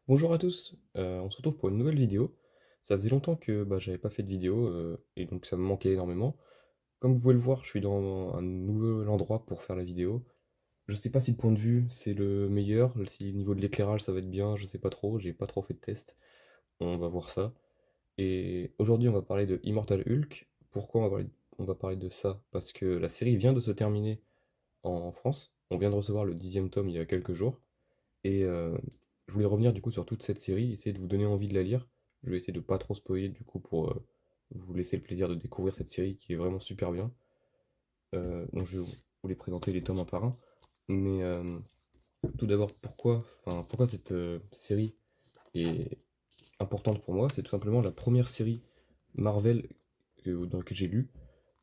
Bonjour à tous, on se retrouve pour une nouvelle vidéo. Ça faisait longtemps que j'avais pas fait de vidéo et donc ça me manquait énormément. Comme vous pouvez le voir, je suis dans un nouvel endroit pour faire la vidéo. Je sais pas si le point de vue c'est le meilleur, si le niveau de l'éclairage ça va être bien, je sais pas trop, j'ai pas trop fait de test. On va voir ça. Et aujourd'hui on va parler de Immortal Hulk. Pourquoi on va parler de ça? Parce que la série vient de se terminer en France. On vient de recevoir le 10e tome il y a quelques jours. Et je voulais revenir du coup sur toute cette série, essayer de vous donner envie de la lire. Je vais essayer de pas trop spoiler du coup pour vous laisser le plaisir de découvrir cette série qui est vraiment super bien. Donc je vais vous les présenter les tomes un par un. Mais tout d'abord, pourquoi cette série est importante pour moi? C'est tout simplement la première série Marvel dans laquelle j'ai lu.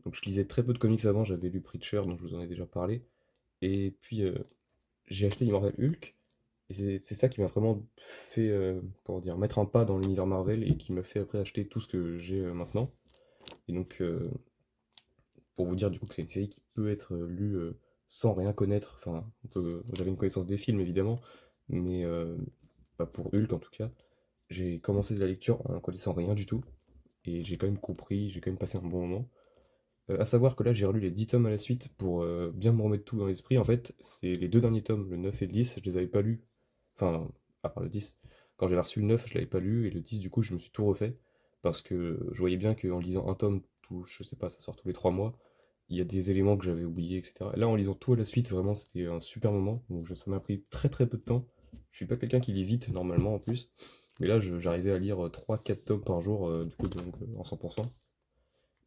Donc je lisais très peu de comics avant, j'avais lu Preacher, dont je vous en ai déjà parlé. Et puis j'ai acheté Immortal Hulk. Et c'est ça qui m'a vraiment fait, comment dire, mettre un pas dans l'univers Marvel et qui m'a fait après acheter tout ce que j'ai maintenant. Et donc, pour vous dire du coup que c'est une série qui peut être lue sans rien connaître, enfin, j'avais une connaissance des films évidemment, mais pas pour Hulk en tout cas. J'ai commencé la lecture en connaissant rien du tout, et j'ai quand même compris, j'ai quand même passé un bon moment. À savoir que là j'ai relu les 10 tomes à la suite pour bien me remettre tout dans l'esprit. En fait, c'est les deux derniers tomes, le 9 et le 10, je les avais pas lus. Enfin, à part le 10. Quand j'avais reçu le 9, je l'avais pas lu, et le 10, du coup, je me suis tout refait. Parce que je voyais bien qu'en lisant un tome, tout, je sais pas, ça sort tous les 3 mois, il y a des éléments que j'avais oubliés, etc. Là, en lisant tout à la suite, vraiment, c'était un super moment. Donc ça m'a pris très très peu de temps. Je suis pas quelqu'un qui lit vite, normalement, en plus. Mais là, j'arrivais à lire 3-4 tomes par jour, du coup, donc, en 100%.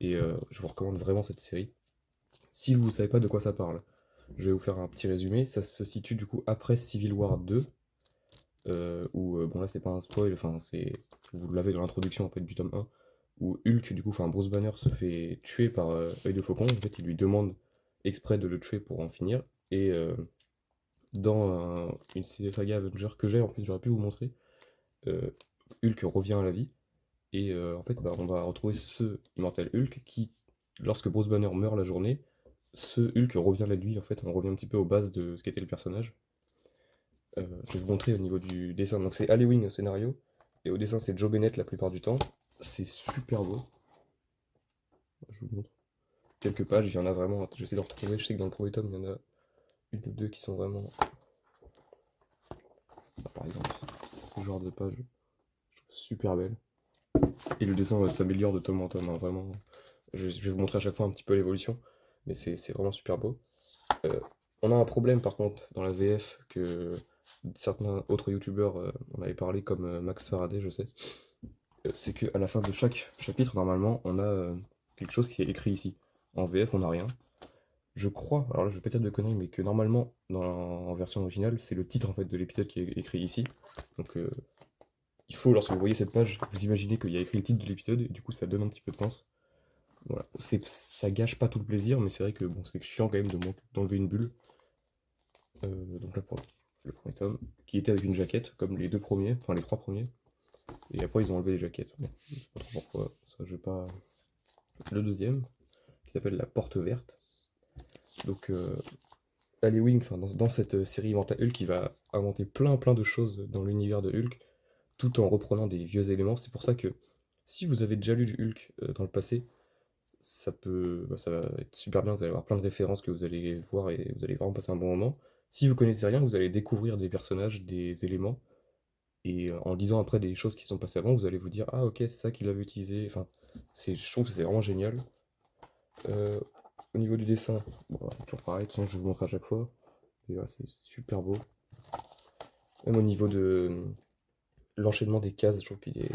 Et je vous recommande vraiment cette série. Si vous ne savez pas de quoi ça parle, je vais vous faire un petit résumé. Ça se situe du coup après Civil War 2, où, bon là c'est pas un spoil, enfin c'est, vous l'avez dans l'introduction en fait du tome 1, où Hulk, du coup, enfin Bruce Banner se fait tuer par Œil de Faucon. En fait, il lui demande exprès de le tuer pour en finir. Et dans une saga Avenger que j'ai, en plus j'aurais pu vous montrer, euh, Hulk revient à la vie. Et en fait, on va retrouver ce Immortal Hulk qui, lorsque Bruce Banner meurt la journée, ce Hulk revient la nuit. En fait, on revient un petit peu aux bases de ce qu'était le personnage. Je vais vous montrer au niveau du dessin. Donc c'est Halloween au scénario, et au dessin c'est Joe Bennett la plupart du temps. C'est super beau. Je vous montre quelques pages, il y en a vraiment. J'essaie de retrouver, je sais que dans le premier tome, il y en a une ou deux qui sont vraiment. Par exemple, ce genre de page, je trouve super belle. Et le dessin s'améliore de tome en tome, hein, vraiment. Je vais vous montrer à chaque fois un petit peu l'évolution, mais c'est vraiment super beau. Euh, on a un problème par contre dans la VF que certains autres youtubeurs en avaient parlé, comme Max Faraday, je sais. C'est qu'à la fin de chaque chapitre, normalement, on a quelque chose qui est écrit ici. En VF, on n'a rien. Je crois, alors là je vais pas dire de conneries, mais que normalement, en version originale, c'est le titre en fait de l'épisode qui est écrit ici. Donc il faut, lorsque vous voyez cette page, vous imaginez qu'il y a écrit le titre de l'épisode, et du coup ça donne un petit peu de sens. Voilà. Ça gâche pas tout le plaisir, mais c'est vrai que bon, c'est chiant quand même d'enlever une bulle. Donc là, pour le premier tome, qui était avec une jaquette, comme les deux premiers, enfin les trois premiers. Et après, ils ont enlevé les jaquettes. Bon, je sais pas trop pourquoi, ça je vais pas. Le deuxième, qui s'appelle La Porte Verte. Donc, Ali Wing, enfin, dans cette série Immortal Hulk, il va inventer plein de choses dans l'univers de Hulk, tout en reprenant des vieux éléments. C'est pour ça que si vous avez déjà lu du Hulk dans le passé, ça va être super bien. Vous allez avoir plein de références que vous allez voir et vous allez vraiment passer un bon moment. Si vous connaissez rien, vous allez découvrir des personnages, des éléments. Et en lisant après des choses qui sont passées avant, vous allez vous dire: ah, ok, c'est ça qu'il avait utilisé. Enfin, je trouve que c'est vraiment génial. Euh, Au niveau du dessin, bon, c'est toujours pareil, de toute façon, je vais vous montrer à chaque fois. Et voilà, c'est super beau. Même au niveau de l'enchaînement des cases, je trouve qu'il est.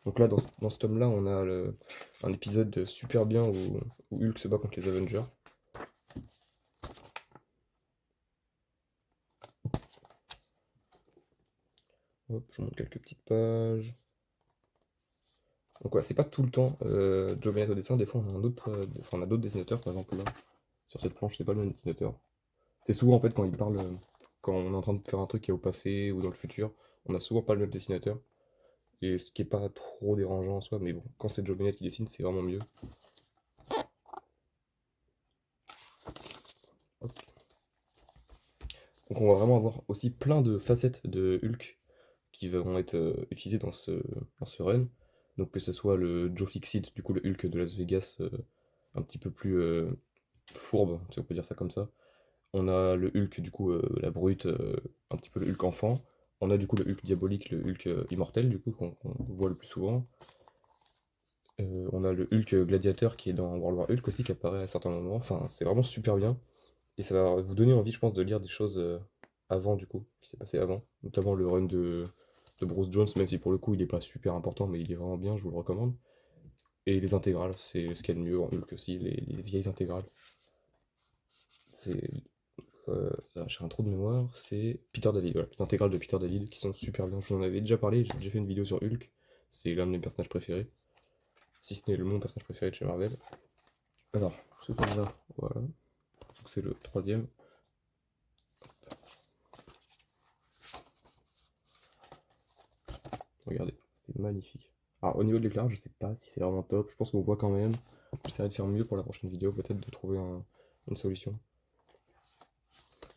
Donc là, dans ce tome-là, on a un épisode super bien où Hulk se bat contre les Avengers. Hop, je vous montre quelques petites pages. Donc voilà, c'est pas tout le temps Joe Bennett au dessin, des fois on a on a d'autres dessinateurs, par exemple là, sur cette planche, c'est pas le même dessinateur. C'est souvent en fait quand il parle, quand on est en train de faire un truc qui est au passé ou dans le futur, on a souvent pas le même dessinateur. Et ce qui est pas trop dérangeant en soi, mais bon, quand c'est Joe Bennett qui dessine, c'est vraiment mieux. Hop. Donc on va vraiment avoir aussi plein de facettes de Hulk qui vont être utilisées dans ce run. Donc que ce soit le Joe Fixit, du coup le Hulk de Las Vegas, un petit peu plus fourbe, si on peut dire ça comme ça. On a le Hulk, du coup, la brute, un petit peu le Hulk enfant. On a du coup le Hulk diabolique, le Hulk immortel, du coup, qu'on voit le plus souvent. On a le Hulk gladiateur qui est dans World War Hulk aussi, qui apparaît à certains moments. Enfin, c'est vraiment super bien. Et ça va vous donner envie, je pense, de lire des choses avant, du coup, qui s'est passé avant. Notamment le run de Bruce Jones, même si pour le coup, il n'est pas super important, mais il est vraiment bien, je vous le recommande. Et les intégrales, c'est ce qu'il y a de mieux en Hulk aussi, les vieilles intégrales. C'est j'ai un trou de mémoire, c'est Peter David, voilà, les intégrales de Peter David qui sont super bien. Je vous en avais déjà parlé, j'ai déjà fait une vidéo sur Hulk, c'est l'un de mes personnages préférés, si ce n'est mon personnage préféré de chez Marvel. Alors, ce tome-là, voilà, donc c'est le troisième. Regardez, c'est magnifique. Alors, au niveau de l'éclairage, je sais pas si c'est vraiment top, je pense qu'on voit quand même. J'essaierai de faire mieux pour la prochaine vidéo, peut-être de trouver une solution.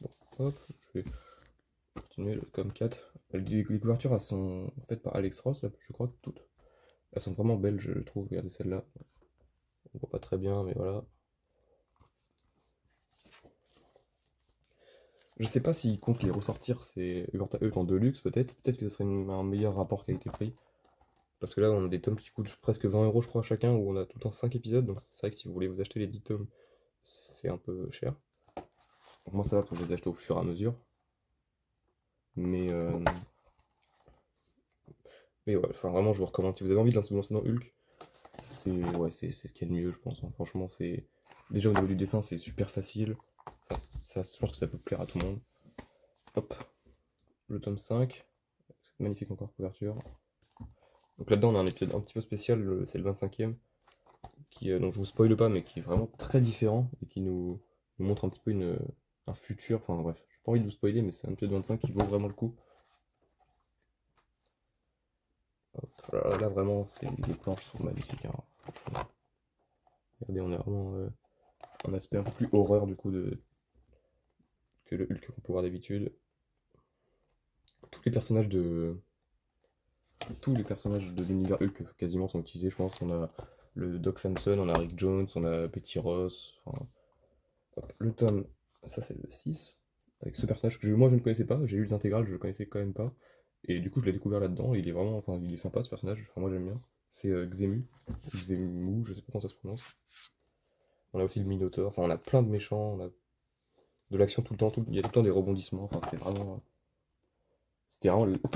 Bon, hop, je vais continuer le tome 4. Les couvertures, elles sont faites par Alex Ross, là, je crois, toutes. Elles sont vraiment belles, je trouve. Regardez celle-là. On voit pas très bien, mais voilà. Je sais pas s'ils comptent les ressortir, c'est Hulk en Deluxe peut-être. Peut-être que ce serait un meilleur rapport qualité-prix. Parce que là, on a des tomes qui coûtent presque 20 € je crois chacun, où on a tout le temps 5 épisodes. Donc c'est vrai que si vous voulez vous acheter les 10 tomes, c'est un peu cher. Donc moi ça va, pour les acheter au fur et à mesure. Mais, euh, mais ouais, enfin vraiment, je vous recommande. Si vous avez envie de vous lancer dans Hulk, c'est ce qu'il y a de mieux, je pense, hein. Franchement, c'est. Déjà au niveau du dessin, c'est super facile. Enfin, je pense que ça peut plaire à tout le monde. Hop, le tome 5. Cette magnifique encore couverture. Donc là-dedans, on a un épisode un petit peu spécial, c'est le 25e, donc je vous spoile pas, mais qui est vraiment très différent et qui nous montre un petit peu un futur. Enfin bref, j'ai pas envie de vous spoiler, mais c'est un épisode 25 qui vaut vraiment le coup. Hop, là, vraiment, les planches sont magnifiques, hein, franchement. Regardez, on a vraiment un aspect un peu plus horreur du coup que le Hulk qu'on peut voir d'habitude. Tous les personnages de, Tous les personnages de l'univers Hulk quasiment sont utilisés, je pense. On a le Doc Samson, on a Rick Jones, on a Betty Ross. Enfin, hop, le tome, ça c'est le 6 avec ce personnage que moi je ne connaissais pas. J'ai lu les intégrales, je le connaissais quand même pas. Et du coup, je l'ai découvert là-dedans. Il est vraiment, enfin, il est sympa ce personnage. Enfin, moi j'aime bien. C'est Xemu, Xemu, je sais pas comment ça se prononce. On a aussi le Minotaur. Enfin, on a plein de méchants. On a de l'action tout le temps. Il y a tout le temps des rebondissements. Enfin, c'était vraiment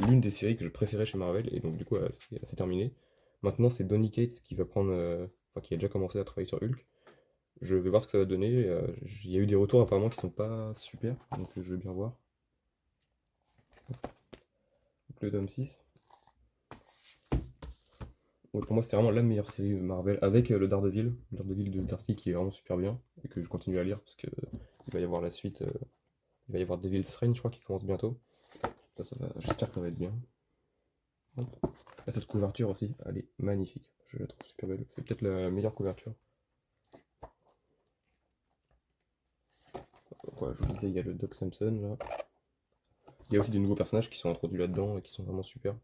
l'une des séries que je préférais chez Marvel, et donc du coup, c'est terminé. Maintenant, c'est Donny Cates qui va prendre, enfin, qui a déjà commencé à travailler sur Hulk. Je vais voir ce que ça va donner. Il y a eu des retours apparemment qui sont pas super, donc je vais bien voir. Donc, le tome 6. Ouais, pour moi, c'était vraiment la meilleure série Marvel, avec le Daredevil de Zdarsky qui est vraiment super bien, et que je continue à lire parce que il va y avoir la suite. Il va y avoir Devil's Reign, je crois, qui commence bientôt. J'espère que ça va être bien. Hop. Là, cette couverture aussi, elle est magnifique. Je la trouve super belle. C'est peut-être la meilleure couverture. Donc, voilà, je vous disais, il y a le Doc Samson là. Il y a aussi des nouveaux personnages qui sont introduits là-dedans et qui sont vraiment super.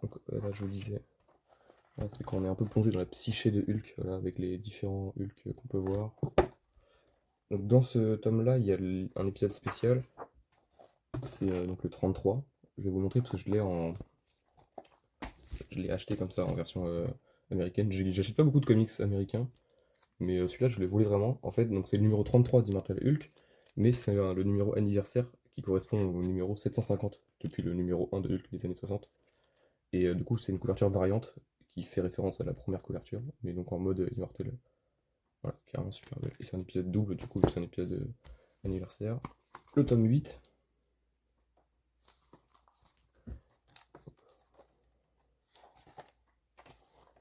Donc là, je vous disais, là, c'est quand on est un peu plongé dans la psyché de Hulk, voilà, avec les différents Hulk qu'on peut voir. Donc dans ce tome-là, il y a un épisode spécial. C'est donc le 33. Je vais vous montrer parce que je l'ai acheté comme ça en version américaine. J'achète pas beaucoup de comics américains, mais celui-là, je le voulais vraiment. En fait, donc c'est le numéro 33 d'Immortal Hulk, mais c'est le numéro anniversaire qui correspond au numéro 750 depuis le numéro 1 de Hulk des années 60. Et du coup, c'est une couverture variante qui fait référence à la première couverture, mais donc en mode Immortal. Voilà, carrément super belle. Et c'est un épisode double, du coup, c'est un épisode anniversaire. Le tome 8.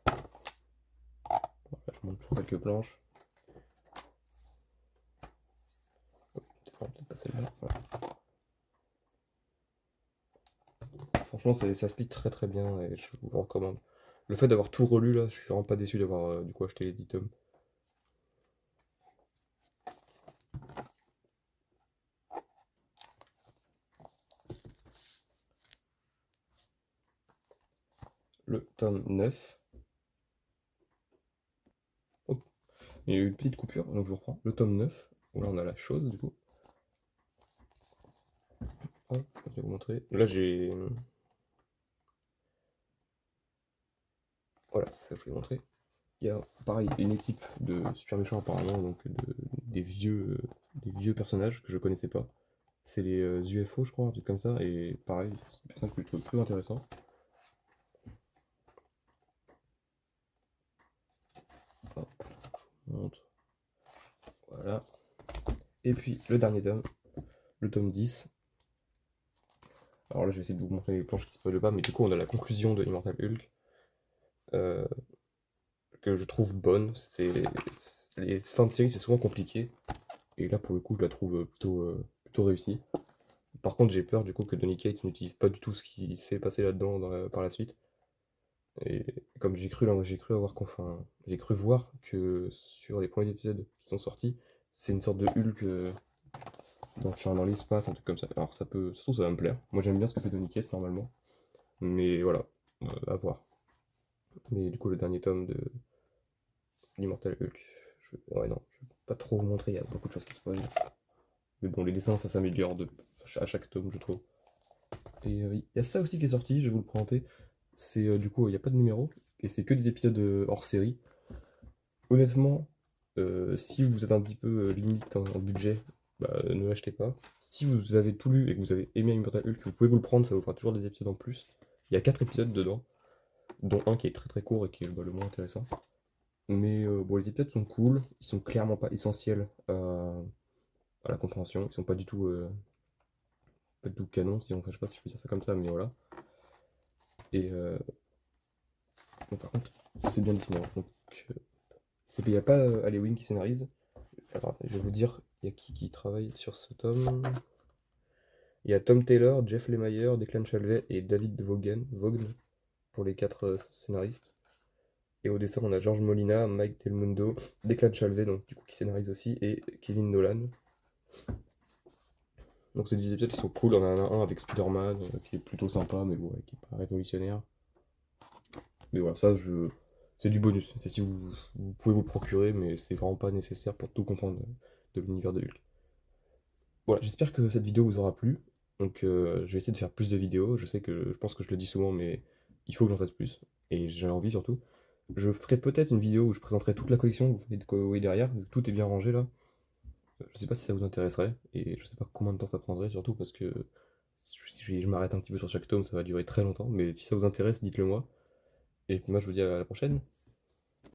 Voilà, je montre toujours quelques planches. Peut-être pas celle-là. Voilà. Franchement, ça se lit très très bien et je vous le recommande. Le fait d'avoir tout relu là, je suis vraiment pas déçu d'avoir du coup acheté les 10 tomes. le tome 9. Hop, il y a eu une petite coupure, donc je reprends. Le tome 9, où là on a la chose du coup. Hop, je vais vous montrer. Là j'ai... Voilà, c'est ça que je vais vous montrer. Il y a pareil une équipe de super méchants apparemment, donc des vieux personnages que je connaissais pas. C'est les UFO je crois, un truc comme ça, et pareil, c'est des personnages que je trouve très intéressants. Hop, je vous montre. Voilà. Et puis le dernier tome, le tome 10. Alors là je vais essayer de vous montrer les planches qui spoilent pas, mais du coup on a la conclusion de Immortal Hulk. euh, que je trouve bonne. Les fins de série c'est souvent compliqué, et là pour le coup je la trouve plutôt réussie. Par contre j'ai peur du coup que Donny Cates n'utilise pas du tout ce qui s'est passé là-dedans par la suite. Et comme j'ai cru voir que sur les premiers épisodes qui sont sortis, c'est une sorte de Hulk dans l'espace, un truc comme ça. Alors ça se trouve ça va me plaire. Moi j'aime bien ce que fait Donny Cates normalement, mais voilà, à voir. Mais du coup le dernier tome de l'Immortal Hulk, ouais non, je vais pas trop vous montrer, il y a beaucoup de choses qui se spoilent. Mais bon, les dessins ça s'améliore à chaque tome je trouve. Et il y a ça aussi qui est sorti, je vais vous le présenter. C'est du coup il n'y a pas de numéro, et c'est que des épisodes hors série. Honnêtement, si vous êtes un petit peu limite en budget, bah, ne l'achetez pas. Si vous avez tout lu et que vous avez aimé Immortal Hulk, vous pouvez vous le prendre, ça vous fera toujours des épisodes en plus. Il y a 4 épisodes dedans, dont un qui est très très court et qui est le moins intéressant. Mais bon, les épisodes sont cool, ils sont clairement pas essentiels à la compréhension, ils sont pas du tout canon, si enfin, je sais pas si je peux dire ça comme ça, mais voilà. Et bon, par contre, c'est bien dessiné, hein. Donc, il n'y a pas Halloween qui scénarise. Alors, je vais vous dire, il y a qui travaille sur ce tome. Il y a Tom Taylor, Jeff Lemire, Declan Shalvey et David Vaughn pour les 4 scénaristes. Et au dessin, on a George Molina, Mike Del Mundo, Declan Shalvey, donc du coup qui scénarise aussi, et Kevin Nolan. Donc c'est des épisodes qui sont cool, on en a un avec Spider-Man, qui est plutôt sympa, mais bon, qui est pas révolutionnaire. Mais voilà, c'est du bonus, c'est si vous pouvez vous le procurer, mais c'est vraiment pas nécessaire pour tout comprendre de l'univers de Hulk. Voilà, j'espère que cette vidéo vous aura plu. Donc je vais essayer de faire plus de vidéos. Je pense que je le dis souvent, mais il faut que j'en fasse plus. Et j'ai envie surtout. Je ferai peut-être une vidéo où je présenterai toute la collection, vous voyez de quoi vous voyez derrière, vu que tout est bien rangé là. Je sais pas si ça vous intéresserait, et je sais pas combien de temps ça prendrait, surtout parce que si je m'arrête un petit peu sur chaque tome, ça va durer très longtemps. Mais si ça vous intéresse, dites-le moi. Et puis moi je vous dis à la prochaine.